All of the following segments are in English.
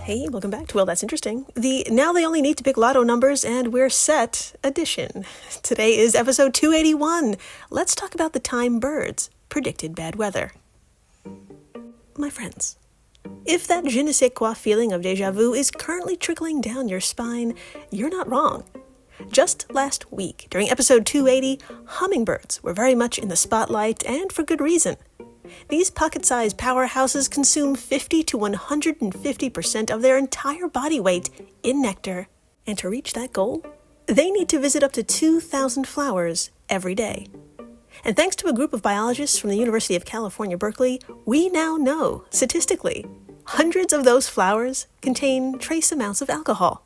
Hey, welcome back to Well, That's Interesting, the Now They Only Need to Pick Lotto Numbers and We're Set edition. Today is episode 281. Let's talk about the time birds predicted bad weather. My friends, if that je ne sais quoi feeling of déjà vu is currently trickling down your spine, you're not wrong. Just last week, during episode 280, hummingbirds were very much in the spotlight, and for good reason. These pocket-sized powerhouses consume 50 to 150% of their entire body weight in nectar, and to reach that goal, they need to visit up to 2,000 flowers every day. And thanks to a group of biologists from the University of California, Berkeley, we now know, statistically, hundreds of those flowers contain trace amounts of alcohol.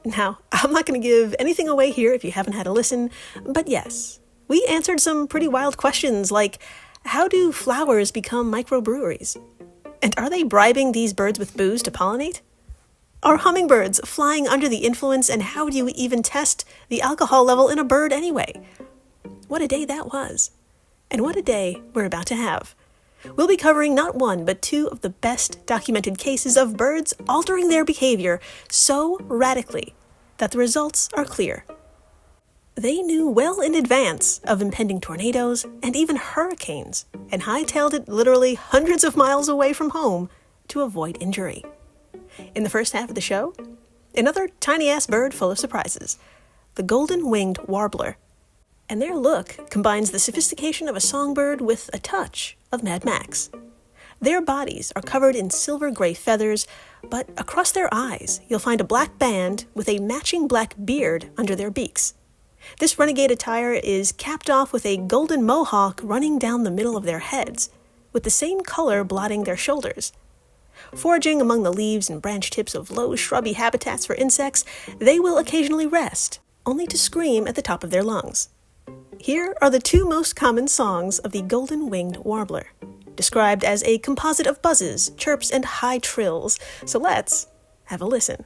Now, I'm not going to give anything away here if you haven't had a listen, but yes, we answered some pretty wild questions like, how do flowers become microbreweries? And are they bribing these birds with booze to pollinate? Are hummingbirds flying under the influence, and how do you even test the alcohol level in a bird anyway? What a day that was. And what a day we're about to have. We'll be covering not one, but two of the best documented cases of birds altering their behavior so radically that the results are clear. They knew well in advance of impending tornadoes and even hurricanes, and hightailed it literally hundreds of miles away from home to avoid injury. In the first half of the show, another tiny-ass bird full of surprises, the golden-winged warbler. And their look combines the sophistication of a songbird with a touch of Mad Max. Their bodies are covered in silver-gray feathers, but across their eyes you'll find a black band with a matching black beard under their beaks. This renegade attire is capped off with a golden mohawk running down the middle of their heads, with the same color blotting their shoulders. Foraging among the leaves and branch tips of low shrubby habitats for insects, they will occasionally rest, only to scream at the top of their lungs. Here are the two most common songs of the golden-winged warbler, described as a composite of buzzes, chirps, and high trills, so let's have a listen.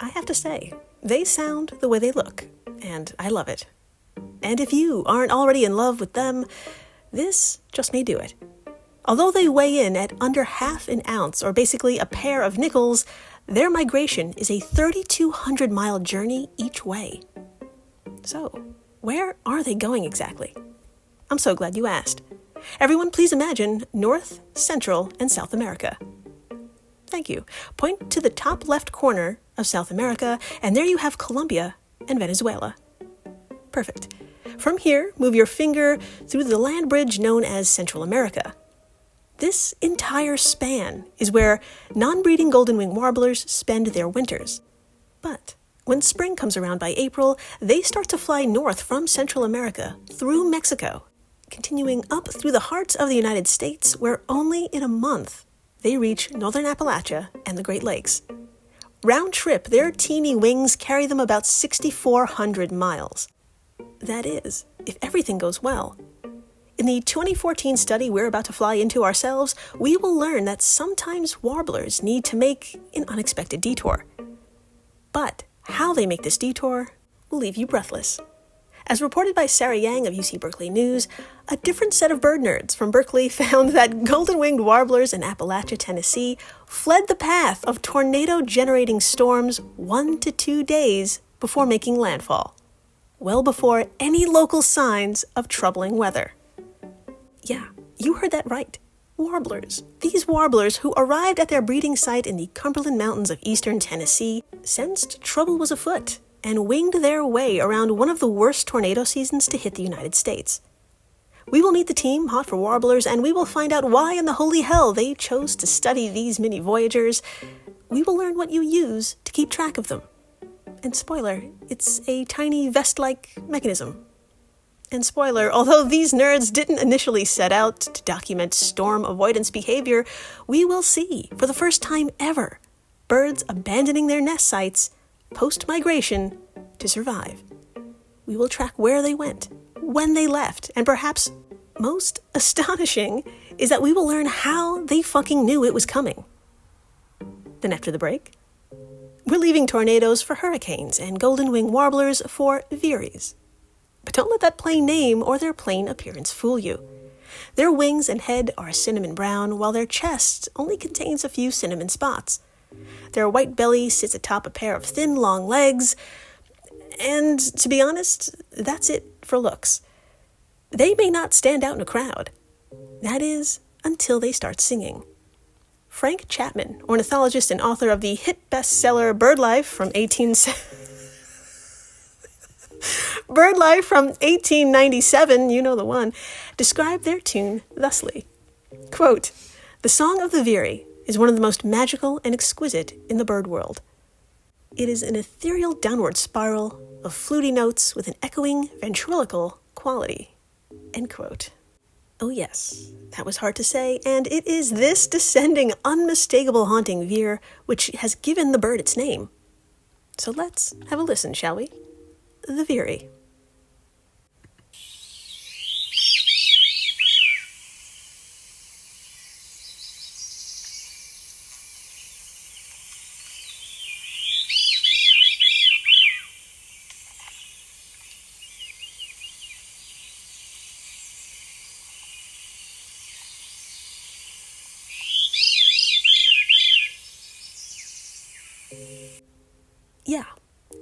I have to say, they sound the way they look, and I love it. And if you aren't already in love with them, this just may do it. Although they weigh in at under half an ounce, or basically a pair of nickels, their migration is a 3,200-mile journey each way. So, where are they going exactly? I'm so glad you asked. Everyone, please imagine North, Central, and South America. Thank you. Point to the top left corner of South America, and there you have Colombia and Venezuela. Perfect. From here, move your finger through the land bridge known as Central America. This entire span is where non-breeding golden-winged warblers spend their winters. But when spring comes around by April, they start to fly north from Central America through Mexico, continuing up through the heart of the United States, where only in a month they reach northern Appalachia and the Great Lakes. Round trip, their teeny wings carry them about 6,400 miles. That is, if everything goes well. In the 2014 study we're about to fly into ourselves, we will learn that sometimes warblers need to make an unexpected detour. But how they make this detour will leave you breathless. As reported by Sarah Yang of UC Berkeley News, a different set of bird nerds from Berkeley found that golden-winged warblers in Appalachia, Tennessee, fled the path of tornado-generating storms 1 to 2 days before making landfall, well before any local signs of troubling weather. Yeah, you heard that right. Warblers. These warblers, who arrived at their breeding site in the Cumberland Mountains of eastern Tennessee, sensed trouble was afoot and winged their way around one of the worst tornado seasons to hit the United States. We will meet the team hot for warblers, and we will find out why in the holy hell they chose to study these mini voyagers. We will learn what you use to keep track of them. And spoiler, it's a tiny vest-like mechanism. And spoiler, although these nerds didn't initially set out to document storm avoidance behavior, we will see, for the first time ever, birds abandoning their nest sites post-migration to survive. We will track where they went, when they left, and perhaps Most astonishing is that we will learn how they fucking knew it was coming. Then after the break, we're leaving tornadoes for hurricanes and golden wing warblers for veeries. But don't let that plain name or their plain appearance fool you. Their wings and head are cinnamon brown, while their chest only contains a few cinnamon spots. Their white belly sits atop a pair of thin, long legs, and to be honest, that's it for looks. They may not stand out in a crowd. That is, until they start singing. Frank Chapman, ornithologist and author of the hit bestseller BirdLife from 1897, you know the one, described their tune thusly. Quote, "The song of the veery is one of the most magical and exquisite in the bird world. It is an ethereal downward spiral of fluty notes with an echoing ventriloquial quality." End quote. Oh yes, that was hard to say, and it is this descending, unmistakable haunting veer which has given the bird its name. So let's have a listen, shall we? The veery. Yeah,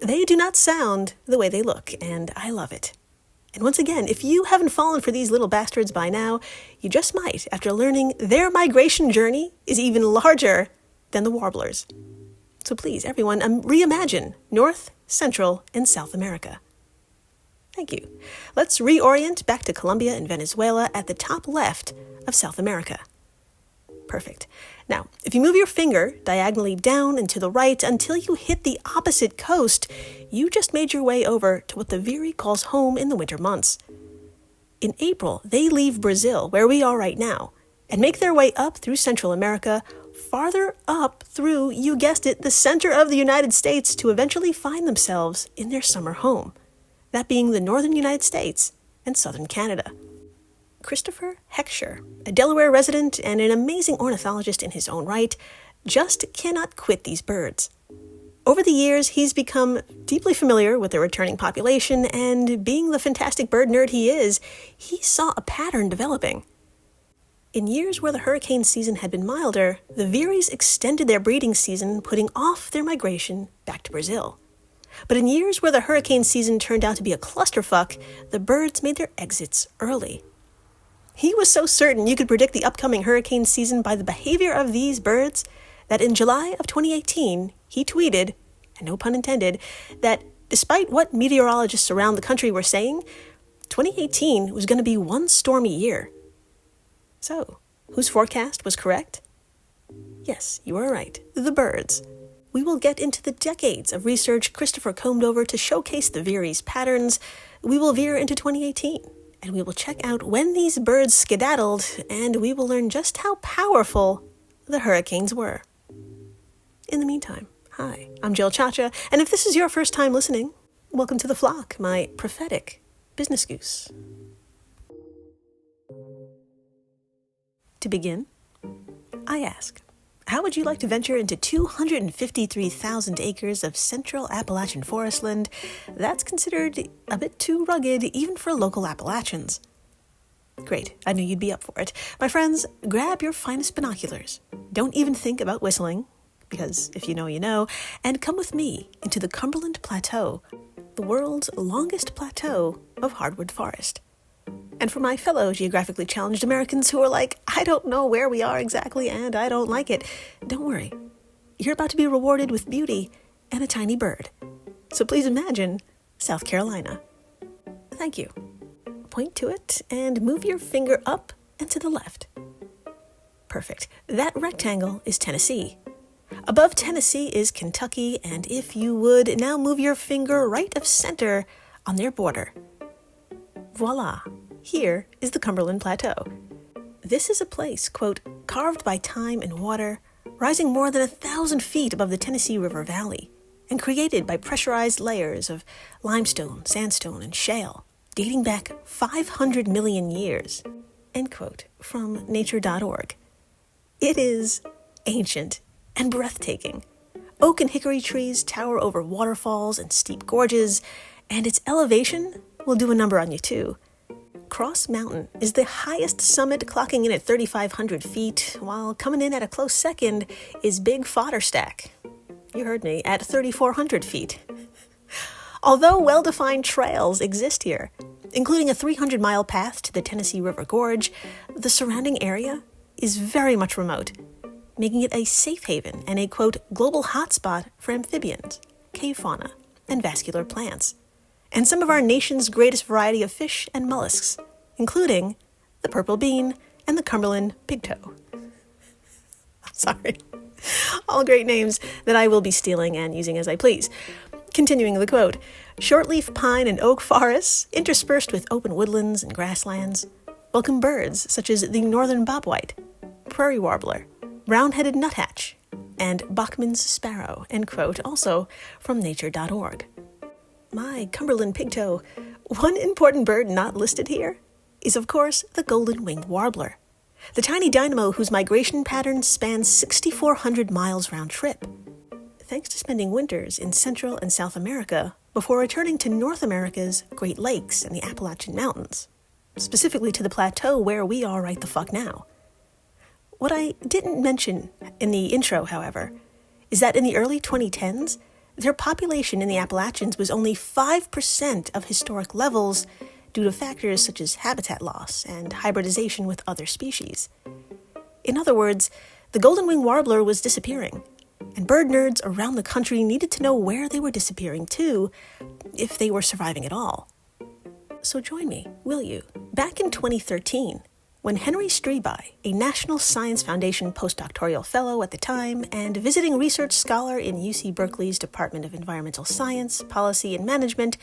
they do not sound the way they look, and I love it. And once again, if you haven't fallen for these little bastards by now, you just might after learning their migration journey is even larger than the warblers. So please, everyone, reimagine North, Central, and South America. Thank you. Let's reorient back to Colombia and Venezuela at the top left of South America. Perfect. Now, if you move your finger diagonally down and to the right until you hit the opposite coast, you just made your way over to what the veery calls home in the winter months. In April, they leave Brazil, where we are right now, and make their way up through Central America, farther up through, you guessed it, the center of the United States to eventually find themselves in their summer home, that being the northern United States and southern Canada. Christopher Heckscher, a Delaware resident and an amazing ornithologist in his own right, just cannot quit these birds. Over the years, he's become deeply familiar with their returning population, and being the fantastic bird nerd he is, he saw a pattern developing. In years where the hurricane season had been milder, the veeries extended their breeding season, putting off their migration back to Brazil. But in years where the hurricane season turned out to be a clusterfuck, the birds made their exits early. He was so certain you could predict the upcoming hurricane season by the behavior of these birds that in July of 2018, he tweeted, and no pun intended, that despite what meteorologists around the country were saying, 2018 was going to be one stormy year. So, whose forecast was correct? Yes, you are right, the birds. We will get into the decades of research Christopher combed over to showcase the veery's patterns. We will veer into 2018. And we will check out when these birds skedaddled, and we will learn just how powerful the hurricanes were. In the meantime, hi, I'm Jill Chacha, and if this is your first time listening, welcome to the flock, my prophetic business goose. To begin, I ask, how would you like to venture into 253,000 acres of central Appalachian forestland that's considered a bit too rugged even for local Appalachians? Great, I knew you'd be up for it. My friends, grab your finest binoculars. Don't even think about whistling, because if you know, you know, and come with me into the Cumberland Plateau, the world's longest plateau of hardwood forest. And for my fellow geographically challenged Americans who are like, I don't know where we are exactly and I don't like it, don't worry. You're about to be rewarded with beauty and a tiny bird. So please imagine South Carolina. Thank you. Point to it and move your finger up and to the left. Perfect. That rectangle is Tennessee. Above Tennessee is Kentucky, and if you would, now move your finger right of center on their border. Voila, here is the Cumberland Plateau. This is a place, quote, carved by time and water, rising more than 1,000 feet above the Tennessee River Valley, and created by pressurized layers of limestone, sandstone, and shale, dating back 500 million years. End quote from nature.org. It is ancient and breathtaking. Oak and hickory trees tower over waterfalls and steep gorges, and its elevation will do a number on you too. Cross Mountain is the highest summit, clocking in at 3,500 feet, while coming in at a close second is Big Fodder Stack. You heard me, at 3,400 feet. Although well-defined trails exist here, including a 300-mile path to the Tennessee River Gorge, the surrounding area is very much remote, making it a safe haven and a, quote, global hotspot for amphibians, cave fauna, and vascular plants, and some of our nation's greatest variety of fish and mollusks, including the purple bean and the Cumberland pigtoe. Sorry. All great names that I will be stealing and using as I please. Continuing the quote, shortleaf pine and oak forests, interspersed with open woodlands and grasslands, welcome birds such as the northern bobwhite, prairie warbler, brown-headed nuthatch, and Bachman's sparrow, end quote, also from nature.org. My Cumberland pigtoe, one important bird not listed here is, of course, the golden-winged warbler, the tiny dynamo whose migration pattern spans 6,400 miles round trip. Thanks to spending winters in Central and South America before returning to North America's Great Lakes and the Appalachian Mountains, specifically to the plateau where we are right the fuck now. What I didn't mention in the intro, however, is that in the early 2010s, their population in the Appalachians was only 5% of historic levels due to factors such as habitat loss and hybridization with other species. In other words, the golden-winged warbler was disappearing, and bird nerds around the country needed to know where they were disappearing to, if they were surviving at all. So join me, will you? Back in 2013, when Henry Strebe, a National Science Foundation postdoctoral fellow at the time and visiting research scholar in UC Berkeley's Department of Environmental Science, Policy, and Management,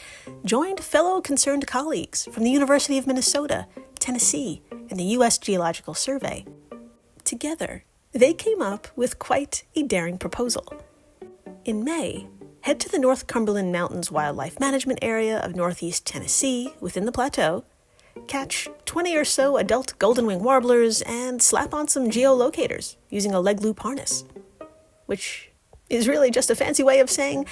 joined fellow concerned colleagues from the University of Minnesota, Tennessee, and the U.S. Geological Survey. Together, they came up with quite a daring proposal. In May, head to the North Cumberland Mountains Wildlife Management Area of Northeast Tennessee within the plateau, catch 20 or so adult golden-winged warblers, and slap on some geolocators using a leg loop harness. Which is really just a fancy way of saying,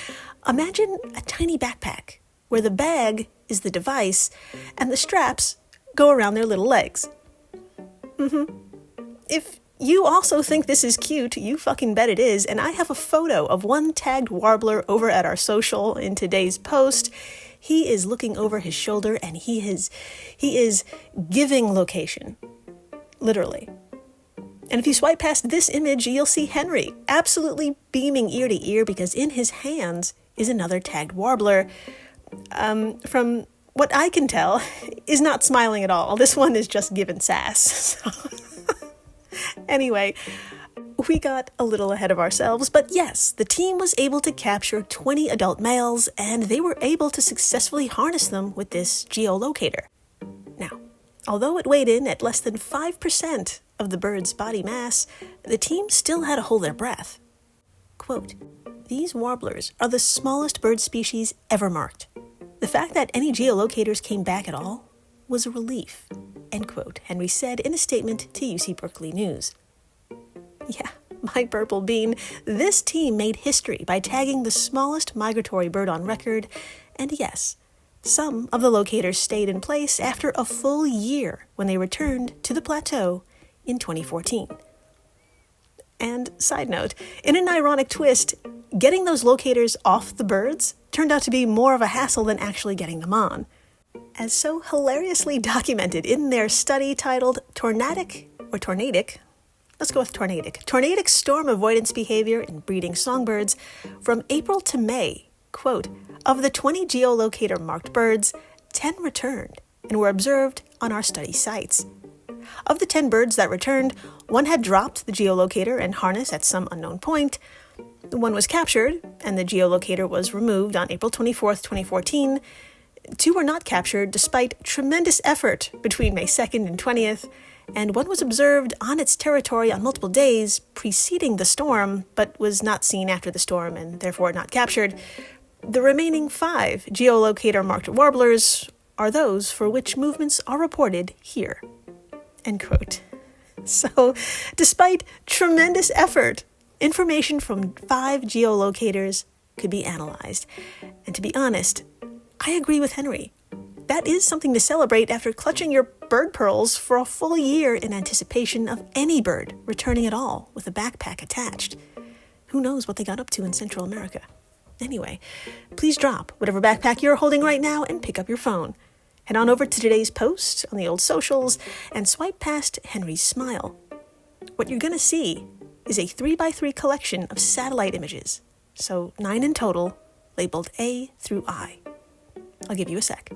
imagine a tiny backpack where the bag is the device and the straps go around their little legs. If you also think this is cute, you fucking bet it is, and I have a photo of one tagged warbler over at our social in today's post. He is looking over his shoulder and he is giving location. Literally. And if you swipe past this image, you'll see Henry absolutely beaming ear to ear because in his hands is another tagged warbler. From what I can tell, is not smiling at all. This one is just giving sass. Anyway, we got a little ahead of ourselves, but yes, the team was able to capture 20 adult males, and they were able to successfully harness them with this geolocator. Now, although it weighed in at less than 5% of the bird's body mass, the team still had to hold their breath. Quote, "These warblers are the smallest bird species ever marked. The fact that any geolocators came back at all was a relief," end quote, Henry said in a statement to UC Berkeley News. Yeah, my purple bean, this team made history by tagging the smallest migratory bird on record, and yes, some of the locators stayed in place after a full year when they returned to the plateau in 2014. And side note, in an ironic twist, getting those locators off the birds turned out to be more of a hassle than actually getting them on, as so hilariously documented in their study titled Tornadic, let's go with Tornadic Storm Avoidance Behavior in Breeding Songbirds from April to May. Quote, "Of the 20 geolocator-marked birds, 10 returned and were observed on our study sites. Of the 10 birds that returned, one had dropped the geolocator and harness at some unknown point. One was captured, and the geolocator was removed on April 24th, 2014. 2 were not captured despite tremendous effort between May 2nd and 20th, and one was observed on its territory on multiple days preceding the storm, but was not seen after the storm and therefore not captured. The remaining 5 geolocator-marked warblers are those for which movements are reported here," End quote. So, despite tremendous effort, information from 5 geolocators could be analyzed. And to be honest, I agree with Henry. That is something to celebrate after clutching your bird pearls for a full year in anticipation of any bird returning at all with a backpack attached. Who knows what they got up to in Central America? Anyway, please drop whatever backpack you're holding right now and pick up your phone. Head on over to today's post on the old socials and swipe past Henry's smile. What you're going to see is a 3x3 collection of satellite images, so 9 in total, labeled A through I. I'll give you a sec.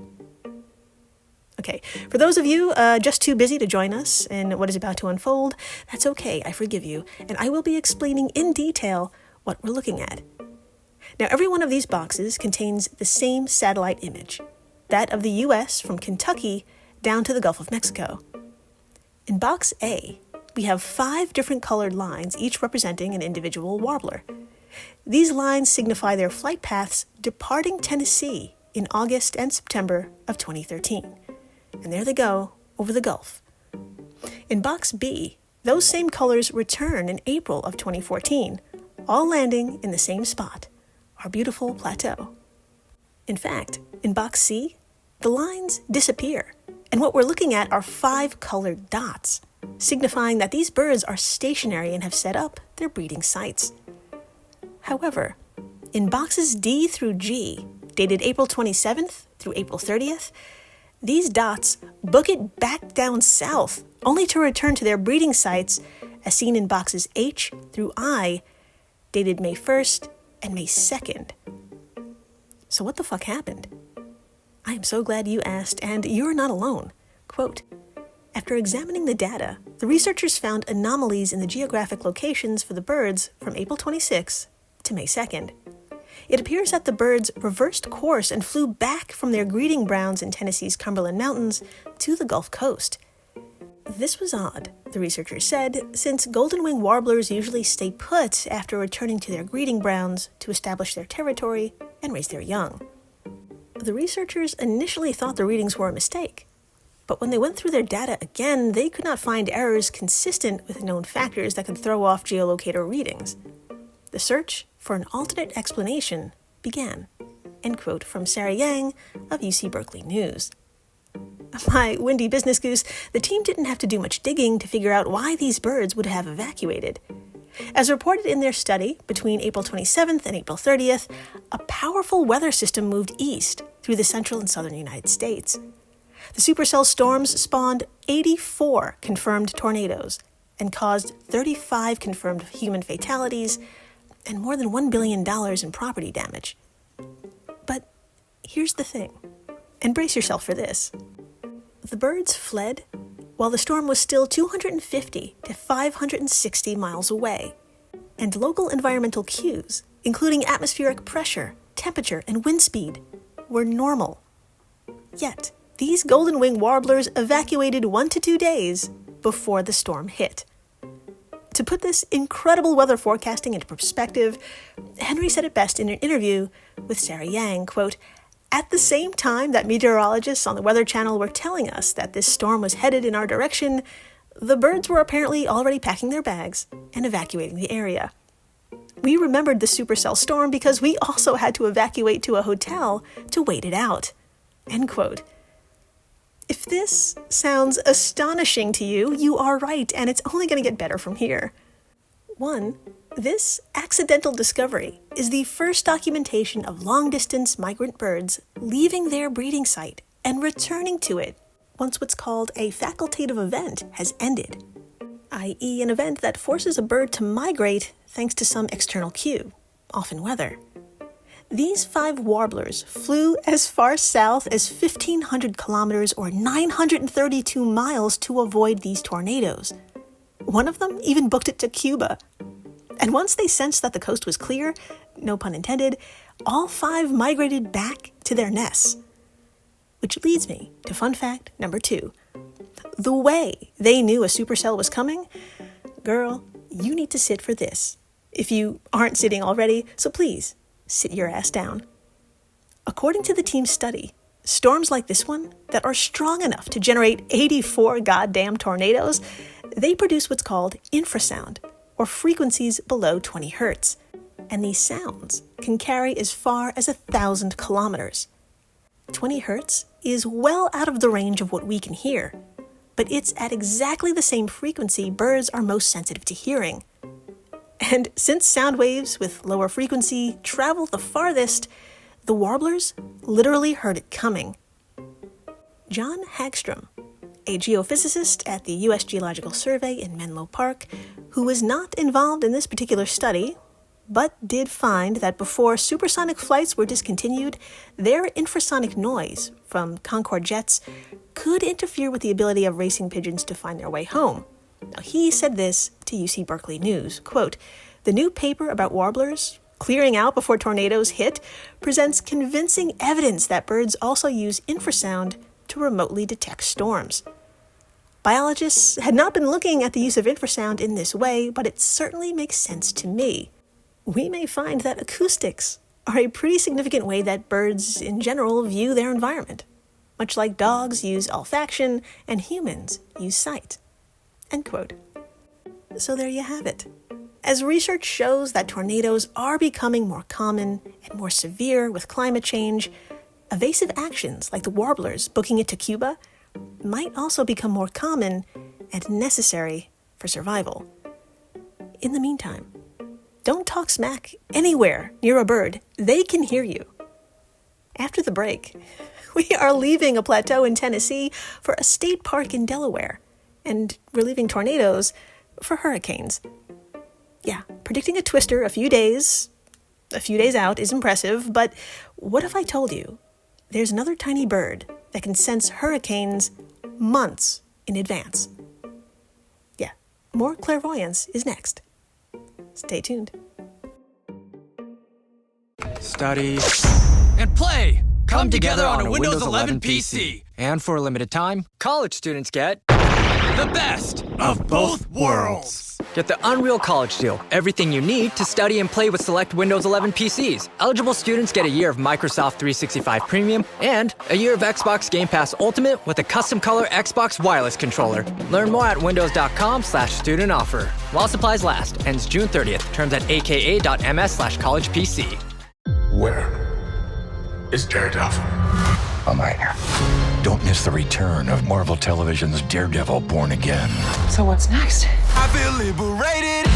Okay, for those of you just too busy to join us in what is about to unfold, that's okay, I forgive you, and I will be explaining in detail what we're looking at. Now, every one of these boxes contains the same satellite image, that of the U.S. from Kentucky down to the Gulf of Mexico. In box A, we have 5 different colored lines, each representing an individual warbler. These lines signify their flight paths departing Tennessee in August and September of 2013. And there they go, over the Gulf. In box B, those same colors return in April of 2014, all landing in the same spot, our beautiful plateau. In fact, in box C, the lines disappear, and what we're looking at are 5 colored dots, signifying that these birds are stationary and have set up their breeding sites. However, in boxes D through G, dated April 27th through April 30th, these dots book it back down south, only to return to their breeding sites as seen in boxes H through I, dated May 1st and May 2nd. So what the fuck happened? I am so glad you asked, and you're not alone. Quote, after examining the data, the researchers found anomalies in the geographic locations for the birds from April 26 to May 2nd. It appears that the birds reversed course and flew back from their breeding grounds in Tennessee's Cumberland Mountains to the Gulf Coast. This was odd, the researchers said, since golden-winged warblers usually stay put after returning to their breeding grounds to establish their territory and raise their young. The researchers initially thought the readings were a mistake, but when they went through their data again, they could not find errors consistent with known factors that could throw off geolocator readings. The search for an alternate explanation began. End quote from Sarah Yang of UC Berkeley News. My windy business goose, the team didn't have to do much digging to figure out why these birds would have evacuated. As reported in their study, between April 27th and April 30th, a powerful weather system moved east through the central and southern United States. The supercell storms spawned 84 confirmed tornadoes and caused 35 confirmed human fatalities and more than $1 billion in property damage. But here's the thing, and brace yourself for this. The birds fled while the storm was still 250 to 560 miles away, and local environmental cues, including atmospheric pressure, temperature, and wind speed, were normal. Yet, these golden-winged warblers evacuated 1 to 2 days before the storm hit. To put this incredible weather forecasting into perspective, Henry said it best in an interview with Sarah Yang, quote, at the same time that meteorologists on the Weather Channel were telling us that this storm was headed in our direction, the birds were apparently already packing their bags and evacuating the area. We remembered the supercell storm because we also had to evacuate to a hotel to wait it out. End quote. If this sounds astonishing to you, you are right, and it's only going to get better from here. 1. This accidental discovery is the first documentation of long-distance migrant birds leaving their breeding site and returning to it once what's called a facultative event has ended, i.e. an event that forces a bird to migrate thanks to some external cue, often weather. These 5 warblers flew as far south as 1,500 kilometers or 932 miles to avoid these tornadoes. One of them even booked it to Cuba. And once they sensed that the coast was clear, no pun intended, all 5 migrated back to their nests. Which leads me to fun fact number 2. The way they knew a supercell was coming? Girl, you need to sit for this. If you aren't sitting already, so please, sit your ass down. According to the team's study, storms like this one that are strong enough to generate 84 goddamn tornadoes, they produce what's called infrasound, or frequencies below 20 hertz. And these sounds can carry as far as 1,000 kilometers. 20 hertz is well out of the range of what we can hear, but it's at exactly the same frequency birds are most sensitive to hearing. And since sound waves with lower frequency travel the farthest, the warblers literally heard it coming. John Hagstrom, a geophysicist at the U.S. Geological Survey in Menlo Park, who was not involved in this particular study, but did find that before supersonic flights were discontinued, their infrasonic noise from Concorde jets could interfere with the ability of racing pigeons to find their way home. Now, he said this to UC Berkeley News, quote, "The new paper about warblers clearing out before tornadoes hit presents convincing evidence that birds also use infrasound to remotely detect storms." Biologists had not been looking at the use of infrasound in this way, but it certainly makes sense to me. We may find that acoustics are a pretty significant way that birds in general view their environment, much like dogs use olfaction and humans use sight. End quote. So there you have it. As research shows that tornadoes are becoming more common and more severe with climate change, evasive actions like the warblers booking it to Cuba might also become more common and necessary for survival. In the meantime, don't talk smack anywhere near a bird. They can hear you. After the break, we are leaving a plateau in Tennessee for a state park in Delaware, and we're leaving tornadoes for hurricanes. Yeah, predicting a twister a few days out is impressive, but what if I told you there's another tiny bird that can sense hurricanes months in advance? Yeah, more clairvoyance is next. Stay tuned. Study and play come together on a Windows 11 PC. And for a limited time, college students get The best of both worlds. Get the Unreal College Deal. Everything you need to study and play with select Windows 11 PCs. Eligible students get a year of Microsoft 365 Premium and a year of Xbox Game Pass Ultimate with a custom color Xbox wireless controller. Learn more at windows.com/student offer. While supplies last. Ends June 30th. Terms at aka.ms/collegepc. Where is Daredevil? I'm right here. Don't miss the return of Marvel Television's Daredevil Born Again. So what's next? I feel liberated,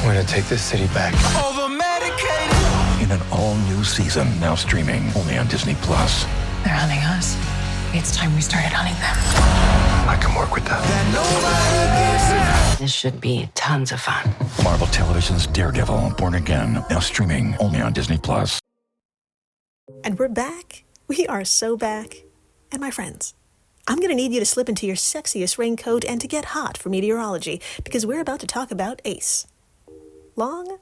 We're gonna take this city back. over medicated. In an all-new season, now streaming only on Disney+. They're hunting us. It's time we started hunting them. I can work with that. This should be tons of fun. Marvel Television's Daredevil Born Again, now streaming only on Disney+. And we're back. We are so back. And my friends, I'm going to need you to slip into your sexiest raincoat and to get hot for meteorology, because we're about to talk about ACE. Long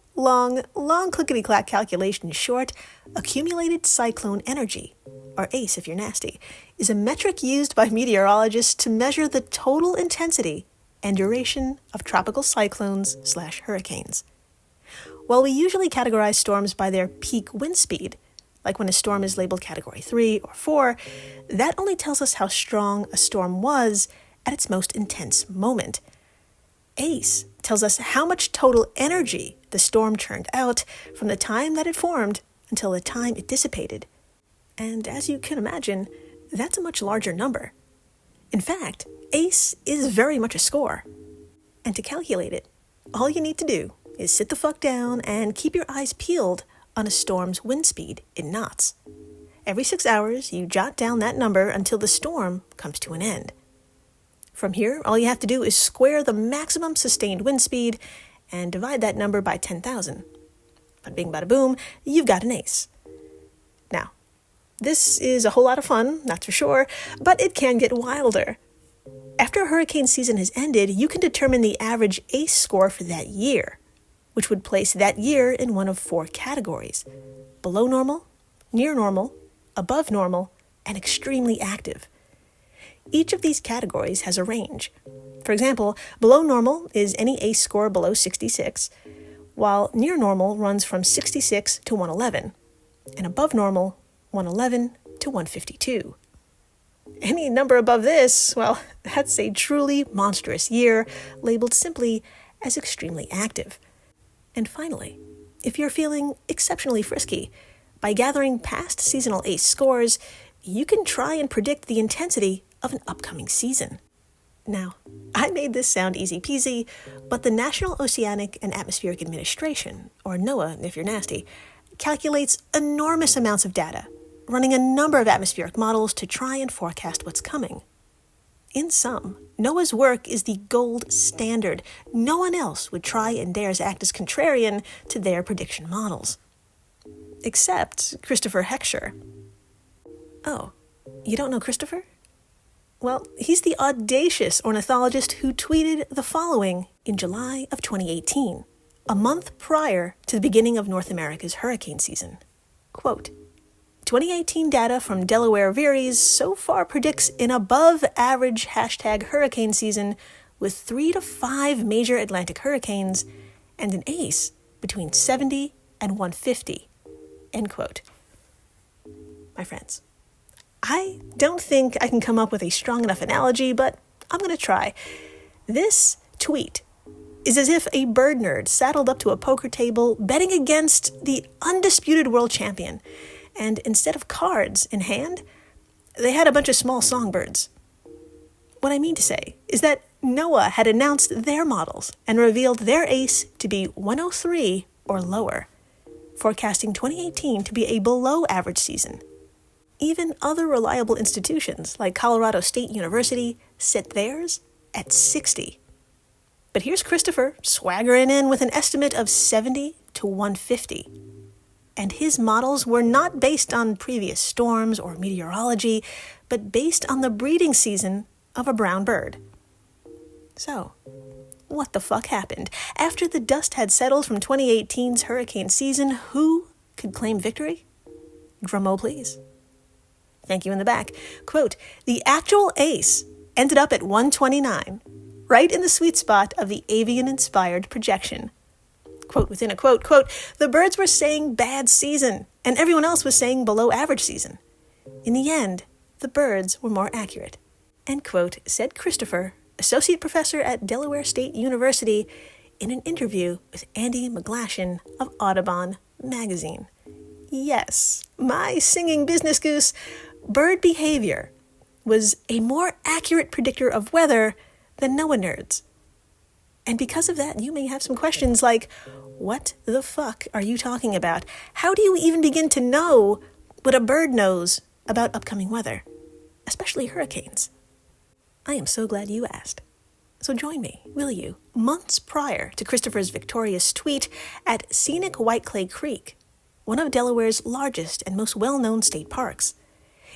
clickety-clack calculation short, accumulated cyclone energy, or ACE if you're nasty, is a metric used by meteorologists to measure the total intensity and duration of tropical cyclones/hurricanes. While we usually categorize storms by their peak wind speed, like when a storm is labeled Category 3 or 4, that only tells us how strong a storm was at its most intense moment. ACE tells us how much total energy the storm churned out from the time that it formed until the time it dissipated. And as you can imagine, that's a much larger number. In fact, ACE is very much a score. And to calculate it, all you need to do is sit the fuck down and keep your eyes peeled on a storm's wind speed in knots. Every 6 hours, you jot down that number until the storm comes to an end. From here, all you have to do is square the maximum sustained wind speed and divide that number by 10,000. Bada bing, bada boom, you've got an ACE. Now, this is a whole lot of fun, that's for sure, but it can get wilder. After a hurricane season has ended, you can determine the average ACE score for that year, which would place that year in one of 4 categories: below normal, near normal, above normal, and extremely active. Each of these categories has a range. For example, below normal is any ACE score below 66, while near normal runs from 66 to 111, and above normal, 111 to 152. Any number above this, well, that's a truly monstrous year, labeled simply as extremely active. And finally, if you're feeling exceptionally frisky, by gathering past seasonal ACE scores, you can try and predict the intensity of an upcoming season. Now, I made this sound easy peasy, but the National Oceanic and Atmospheric Administration, or NOAA if you're nasty, calculates enormous amounts of data, running a number of atmospheric models to try and forecast what's coming. In sum, NOAA's work is the gold standard. No one else would try and dare to act as contrarian to their prediction models. Except Christopher Heckscher. Oh, you don't know Christopher? Well, he's the audacious ornithologist who tweeted the following in July of 2018, a month prior to the beginning of North America's hurricane season. Quote, 2018 data from Delaware Veeries so far predicts an above-average #hurricane season with 3 to 5 major Atlantic hurricanes and an ACE between 70 and 150. End quote. My friends, I don't think I can come up with a strong enough analogy, but I'm going to try. This tweet is as if a bird nerd saddled up to a poker table betting against the undisputed world champion, and instead of cards in hand, they had a bunch of small songbirds. What I mean to say is that NOAA had announced their models and revealed their ACE to be 103 or lower, forecasting 2018 to be a below-average season. Even other reliable institutions like Colorado State University set theirs at 60. But here's Christopher swaggering in with an estimate of 70 to 150. And his models were not based on previous storms or meteorology, but based on the breeding season of a brown bird. So, what the fuck happened? After the dust had settled from 2018's hurricane season, who could claim victory? Drum roll, please. Thank you in the back. Quote, the actual ACE ended up at 129, right in the sweet spot of the avian-inspired projection. Quote within a quote, the birds were saying bad season, and everyone else was saying below average season. In the end, the birds were more accurate. End quote, said Christopher, associate professor at Delaware State University, in an interview with Andy McGlashan of Audubon magazine. Yes, my singing business goose, bird behavior was a more accurate predictor of weather than NOAA nerds. And because of that, you may have some questions like, what the fuck are you talking about? How do you even begin to know what a bird knows about upcoming weather, especially hurricanes? I am so glad you asked. So join me, will you, months prior to Christopher's victorious tweet at scenic White Clay Creek, one of Delaware's largest and most well-known state parks.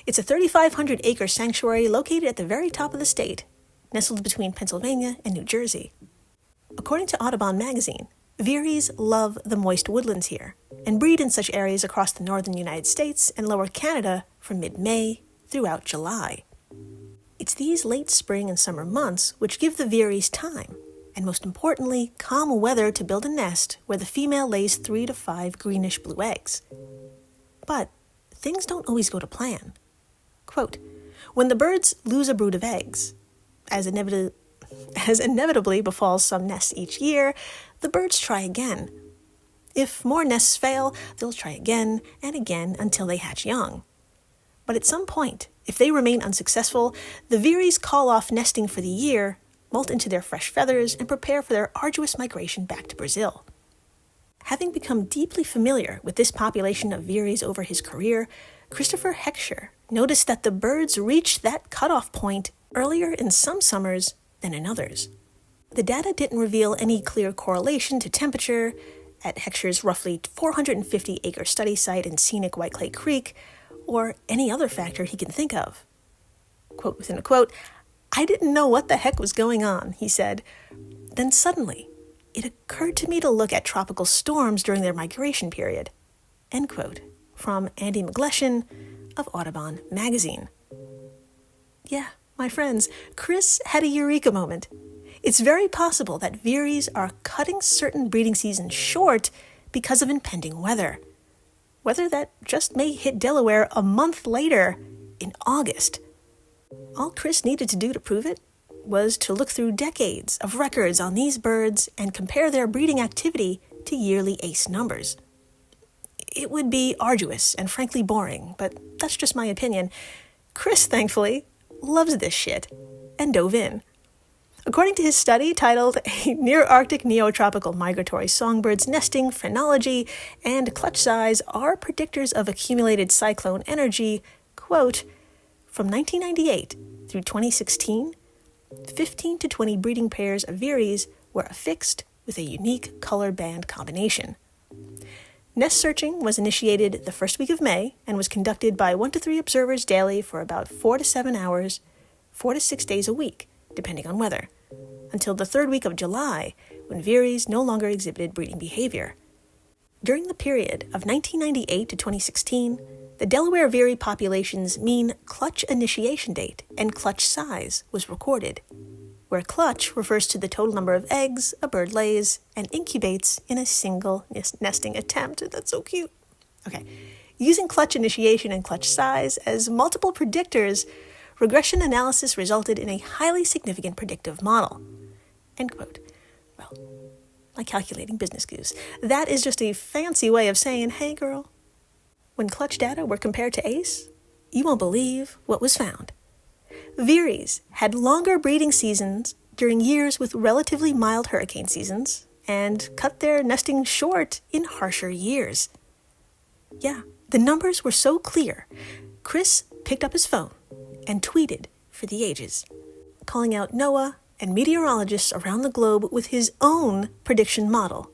It's a 3,500-acre sanctuary located at the very top of the state, nestled between Pennsylvania and New Jersey. According to Audubon magazine, veeries love the moist woodlands here and breed in such areas across the northern United States and lower Canada from mid-May throughout July. It's these late spring and summer months which give the veeries time, and most importantly, calm weather to build a nest where the female lays 3 to 5 greenish-blue eggs. But things don't always go to plan. Quote, when the birds lose a brood of eggs, as inevitably befalls some nests each year, the birds try again. If more nests fail, they'll try again and again until they hatch young. But at some point, if they remain unsuccessful, the veeries call off nesting for the year, molt into their fresh feathers, and prepare for their arduous migration back to Brazil. Having become deeply familiar with this population of veeries over his career, Christopher Heckscher noticed that the birds reached that cutoff point earlier in some summers than in others. The data didn't reveal any clear correlation to temperature at Heckscher's roughly 450-acre study site in scenic White Clay Creek, or any other factor he can think of. Quote within a quote, I didn't know what the heck was going on, he said. Then suddenly, it occurred to me to look at tropical storms during their migration period. End quote. From Andy McGlashan of Audubon magazine. Yeah, my friends, Chris had a eureka moment. It's very possible that veeries are cutting certain breeding seasons short because of impending weather. Weather that just may hit Delaware a month later in August. All Chris needed to do to prove it was to look through decades of records on these birds and compare their breeding activity to yearly ace numbers. It would be arduous and frankly boring, but that's just my opinion. Chris, thankfully, loves this shit and dove in. According to his study titled A Near-Arctic Neotropical Migratory Songbirds Nesting Phrenology and Clutch Size Are Predictors of Accumulated Cyclone Energy, quote, from 1998 through 2016, 15 to 20 breeding pairs of veeries were affixed with a unique color band combination. Nest searching was initiated the first week of May and was conducted by 1 to 3 observers daily for about 4 to 7 hours, 4 to 6 days a week, depending on weather, until the third week of July, when veeries no longer exhibited breeding behavior. During the period of 1998 to 2016, the Delaware veery population's mean clutch initiation date and clutch size was recorded, where clutch refers to the total number of eggs a bird lays and incubates in a single nesting attempt. That's so cute. Okay, using clutch initiation and clutch size as multiple predictors, regression analysis resulted in a highly significant predictive model. End quote. Well, like calculating business goose. That is just a fancy way of saying, hey girl, when clutch data were compared to ace, you won't believe what was found. Veeries had longer breeding seasons during years with relatively mild hurricane seasons and cut their nesting short in harsher years. Yeah, the numbers were so clear, Chris picked up his phone and tweeted for the ages, calling out NOAA and meteorologists around the globe with his own prediction model,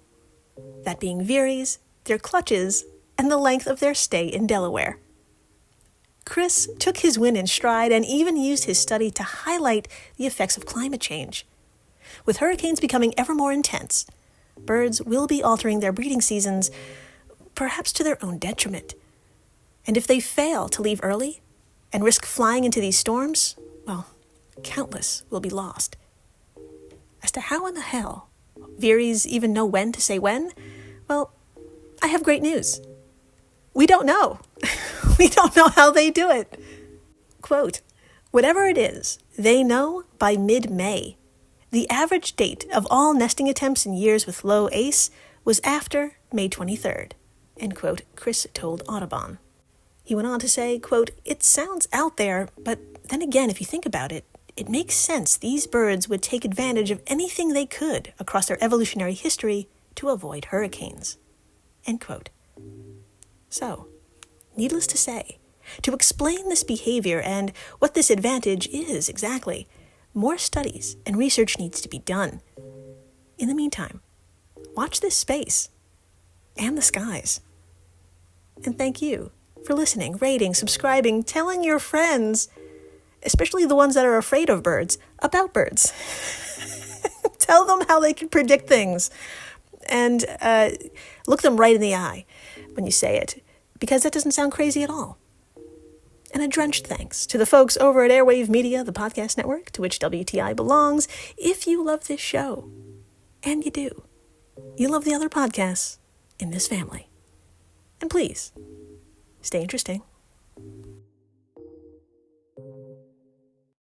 that being veeries, their clutches, and the length of their stay in Delaware. Chris took his win in stride and even used his study to highlight the effects of climate change. With hurricanes becoming ever more intense, birds will be altering their breeding seasons, perhaps to their own detriment. And if they fail to leave early and risk flying into these storms, well, countless will be lost. As to how in the hell veeries even know when to say when, well, I have great news. We don't know. We don't know how they do it. Quote, whatever it is, they know by mid-May. The average date of all nesting attempts in years with low ace was after May 23rd, end quote, Chris told Audubon. He went on to say, quote, it sounds out there, but then again, if you think about it, it makes sense these birds would take advantage of anything they could across their evolutionary history to avoid hurricanes, end quote. So, needless to say, to explain this behavior and what this advantage is exactly, more studies and research needs to be done. In the meantime, watch this space and the skies. And thank you for listening, rating, subscribing, telling your friends, especially the ones that are afraid of birds, about birds. Tell them how they can predict things and look them right in the eye when you say it, because that doesn't sound crazy at all. And a drenched thanks to the folks over at Airwave Media, the podcast network to which WTI belongs. If you love this show, and you do, you love the other podcasts in this family. And please, stay interesting.